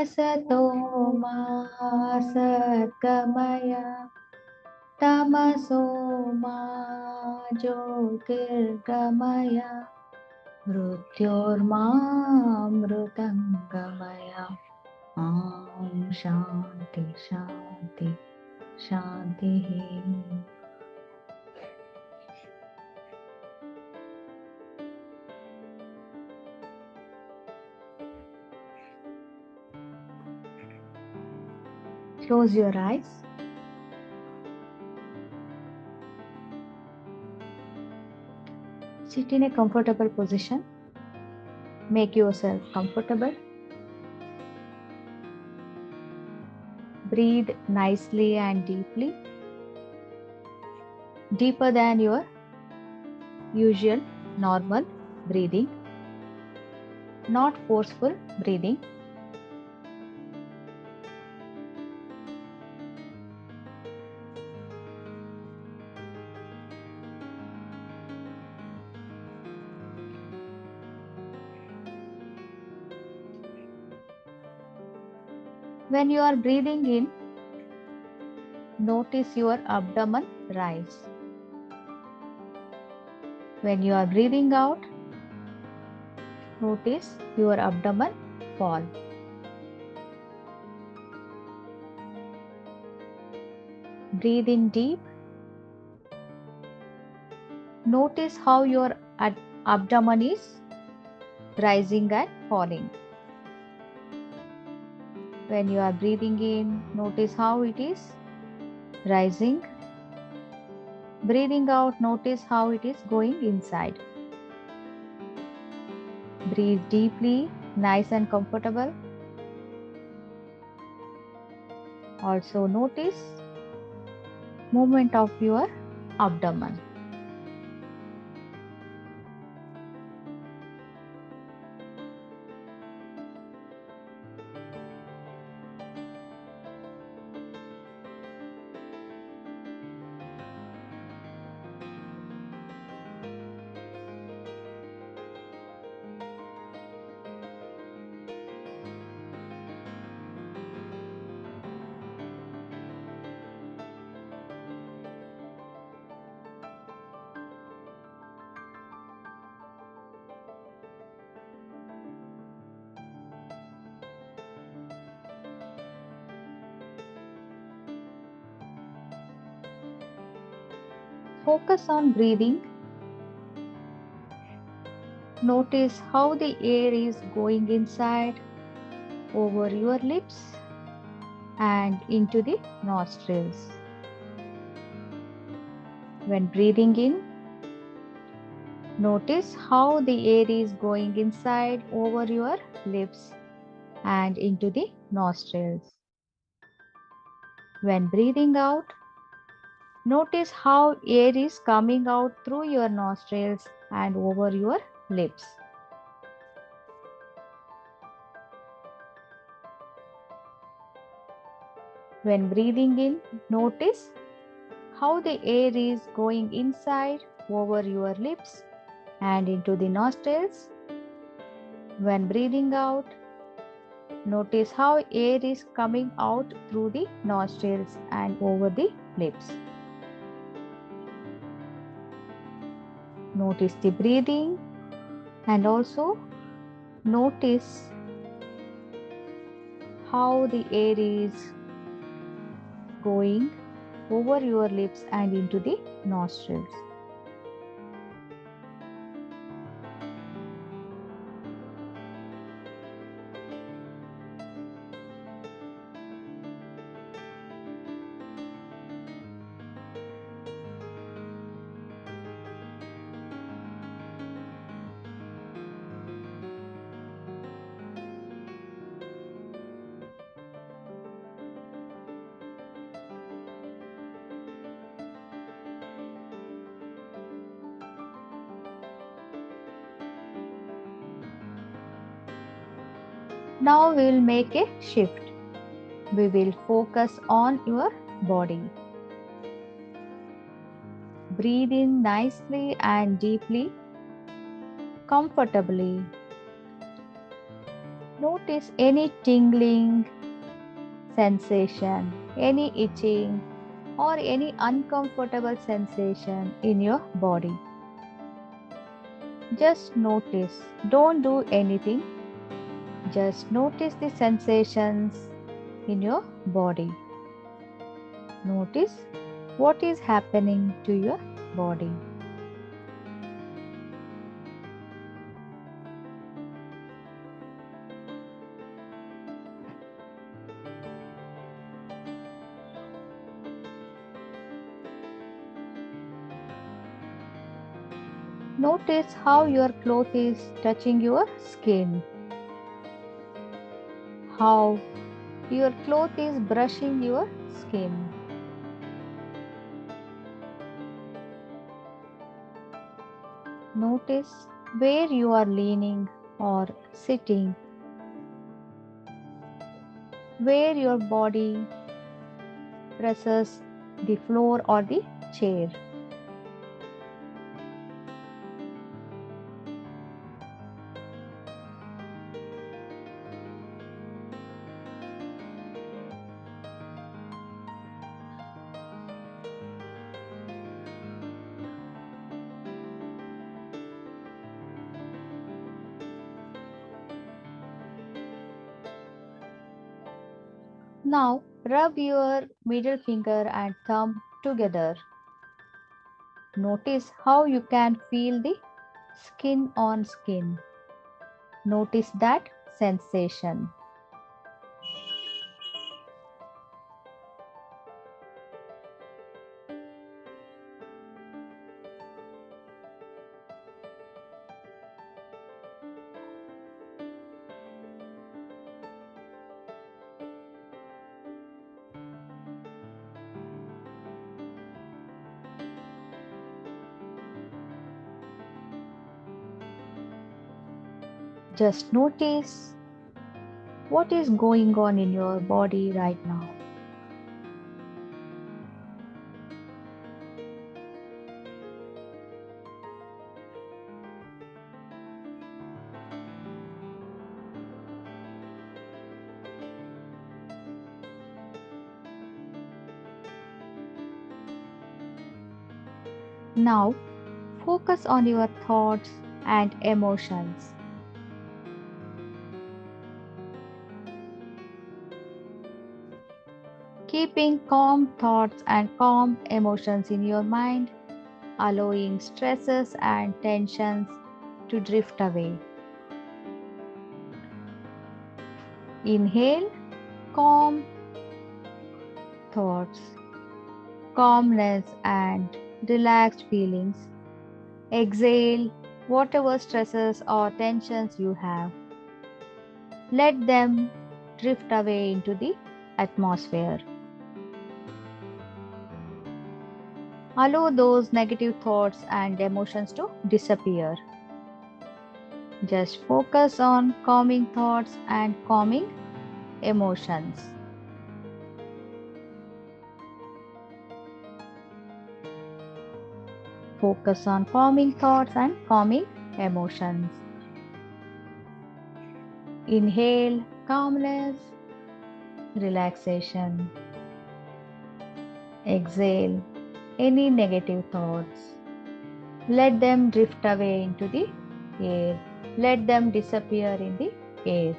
Asato ma satgamaya tamaso ma jyotirgamaya mrityormamrutangamaya. Om Shanti Shanti Shanti. Close your eyes. Sit in a comfortable position. Make yourself comfortable. Breathe nicely and deeply, deeper than your usual normal breathing, not forceful breathing. When you are breathing in, notice your abdomen rise. When you are breathing out, notice your abdomen fall. Breathe in deep. Notice how your abdomen is rising and falling. When you are breathing in, notice how it is rising. Breathing out, notice how it is going inside. Breathe deeply, nice and comfortable. Also notice movement of your abdomen. Focus on breathing. Notice how the air is going inside over your lips and into the nostrils. When breathing in, notice how the air is going inside over your lips and into the nostrils. When breathing out, notice how air is coming out through your nostrils and over your lips. When breathing in, notice how the air is going inside over your lips and into the nostrils. When breathing out, notice how air is coming out through the nostrils and over the lips. Notice the breathing and also notice how the air is going over your lips and into the nostrils. Now we will make a shift. We will focus on your body. Breathe in nicely and deeply, comfortably. Notice any tingling sensation, any itching, or any uncomfortable sensation in your body. Just notice. Don't do anything. Just notice the sensations in your body. Notice what is happening to your body. Notice how your cloth is touching your skin, how your cloth is brushing your skin. Notice where you are leaning or sitting, where your body presses the floor or the chair. Now rub your middle finger and thumb together. Notice how you can feel the skin on skin. Notice that sensation. Just notice what is going on in your body right now. Now focus on your thoughts and emotions. Keeping calm thoughts and calm emotions in your mind, allowing stresses and tensions to drift away. Inhale calm thoughts, calmness and relaxed feelings. Exhale whatever stresses or tensions you have. Let them drift away into the atmosphere. Allow those negative thoughts and emotions to disappear. Just focus on calming thoughts and calming emotions. Focus on calming thoughts and calming emotions. Inhale calmness, relaxation. Exhale any negative thoughts. Let them drift away into the air. Let them disappear in the air.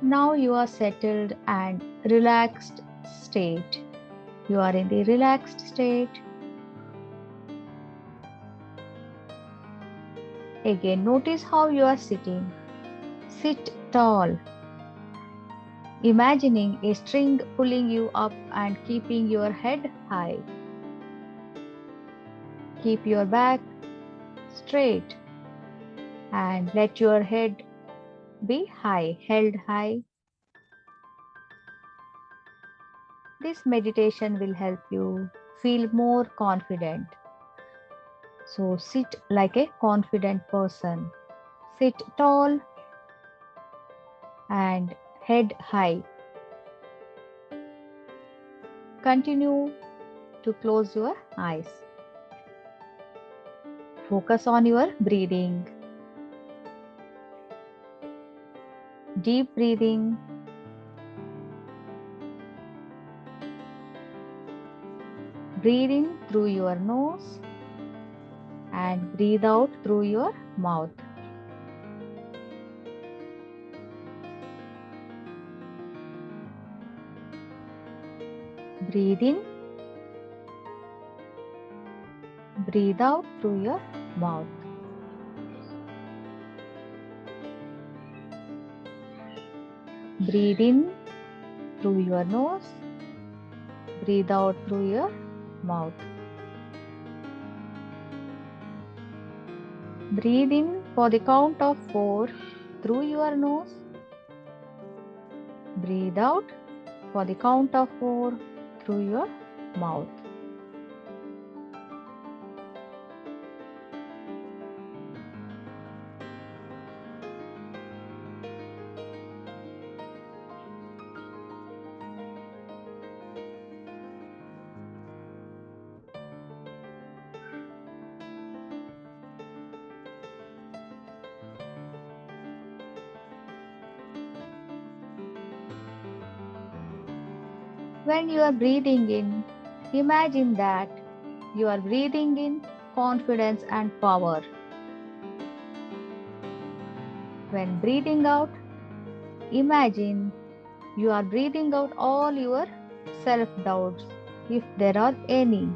Now you are settled and relaxed state. You are in the relaxed state. Again, notice how you are sitting. Sit tall, imagining a string pulling you up and keeping your head high. Keep your back straight and let your head be high, held high. This meditation will help you feel more confident. So sit like a confident person. Sit tall and head high. Continue to close your eyes. Focus on your breathing. Deep breathing. Breathe in through your nose and breathe out through your mouth. Breathe in. Breathe out through your mouth. Breathe in through your nose. Breathe out through your mouth. Breathe in for the count of 4 through your nose. Breathe out for the count of 4 through your mouth. When you are breathing in, imagine that you are breathing in confidence and power. When breathing out, imagine you are breathing out all your self-doubts, if there are any.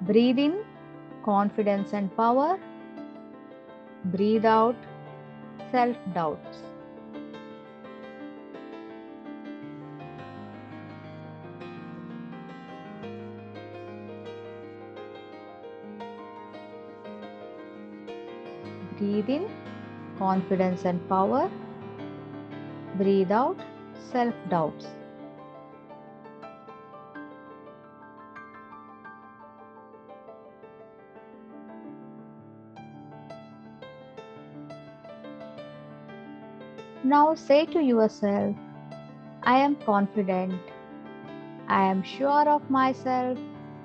Breathe in confidence and power. Breathe out self-doubts. Breathe in confidence and power. Breathe out self-doubts. Now say to yourself, I am confident, I am sure of myself,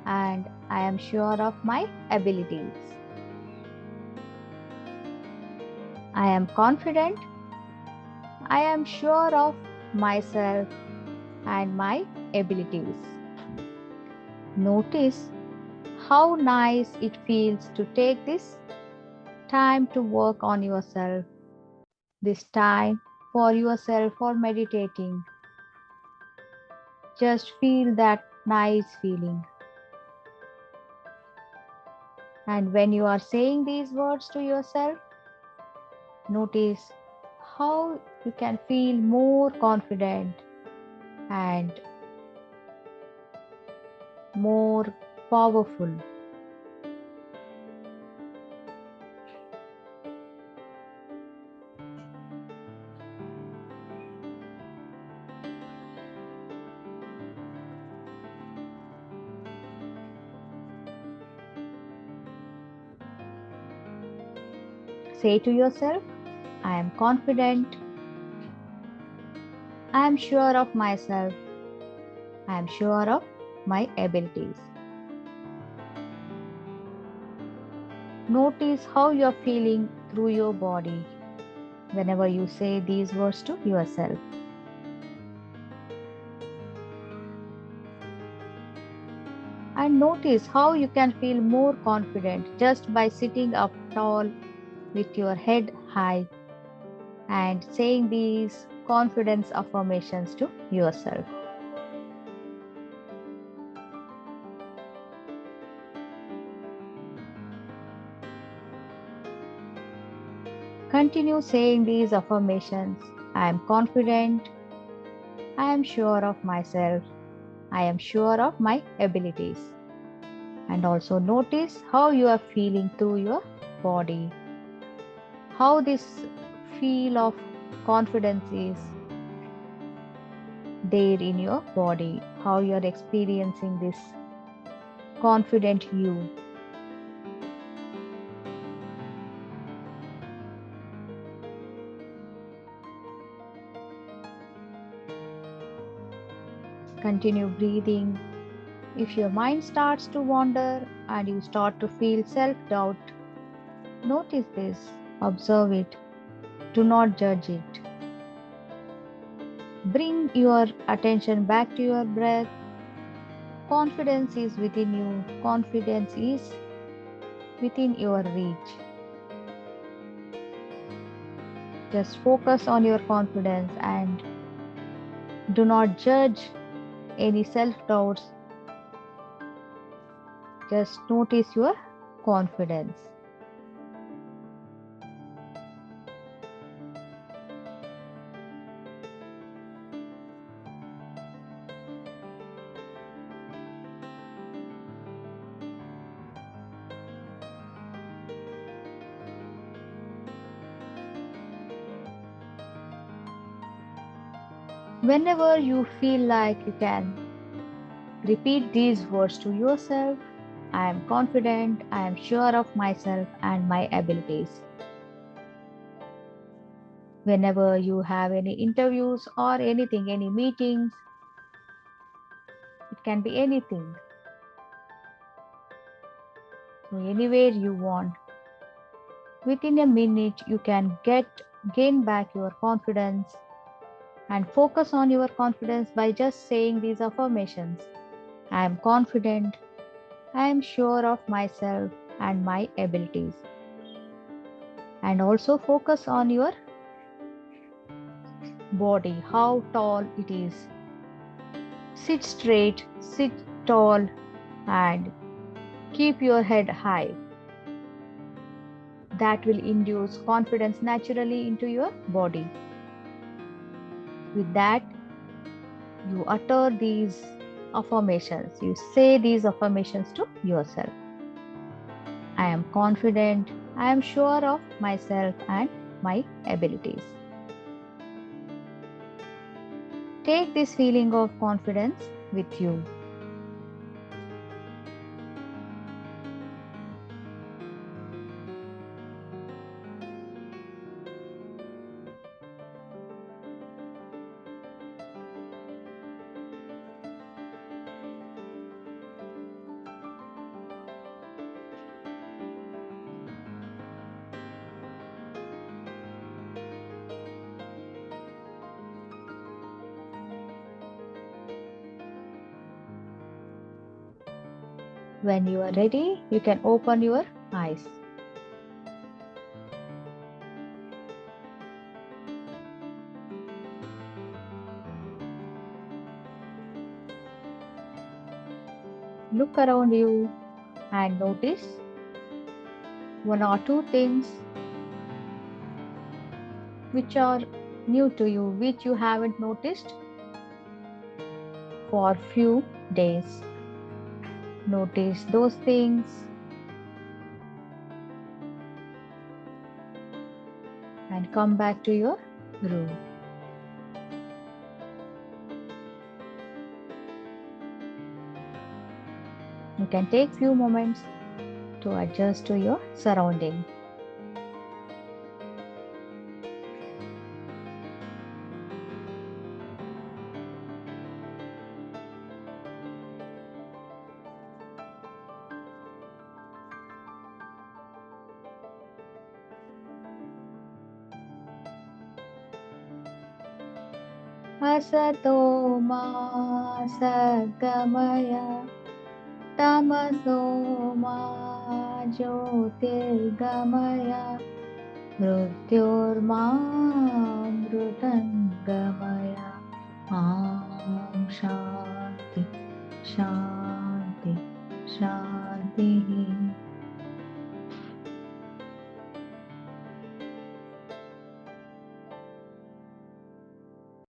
and I am sure of my abilities. I am confident, I am sure of myself and my abilities. Notice how nice it feels to take this time to work on yourself, this time for yourself for meditating. Just feel that nice feeling. And when you are saying these words to yourself, notice how you can feel more confident and more powerful. Say to yourself, I am confident, I am sure of myself, I am sure of my abilities. Notice how you are feeling through your body whenever you say these words to yourself. And notice how you can feel more confident just by sitting up tall with your head high and saying these confidence affirmations to yourself. Continue saying these affirmations. I am confident. I am sure of myself. I am sure of my abilities. And also notice how you are feeling through your body. How this feel of confidence is there in your body. How you are experiencing this confident you. Continue breathing. If your mind starts to wander and you start to feel self-doubt, notice this, observe it, do not judge it. Bring your attention back to your breath. Confidence is within you. Confidence is within your reach. Just focus on your confidence and do not judge any self-doubts. Just notice your confidence. Whenever you feel like you can, repeat these words to yourself. I am confident, I am sure of myself and my abilities. Whenever you have any interviews or anything, any meetings, it can be anything. So anywhere you want, within a minute you can gain back your confidence and focus on your confidence by just saying these affirmations. I am confident, I am sure of myself and my abilities. And also focus on your body, how tall it is. Sit straight, sit tall, and keep your head high. That will induce confidence naturally into your body. With that, you utter these affirmations. You say these affirmations to yourself. I am confident, I am sure of myself and my abilities. Take this feeling of confidence with you. When you are ready, you can open your eyes. Look around you and notice one or two things which are new to you, which you haven't noticed for few days. Notice those things and come back to your room. You can take few moments to adjust to your surrounding. Asato ma sagamaya tamaso ma jyotirgamaya mrutyurmamrutangamaya. Om Shanti Shanti Shanti.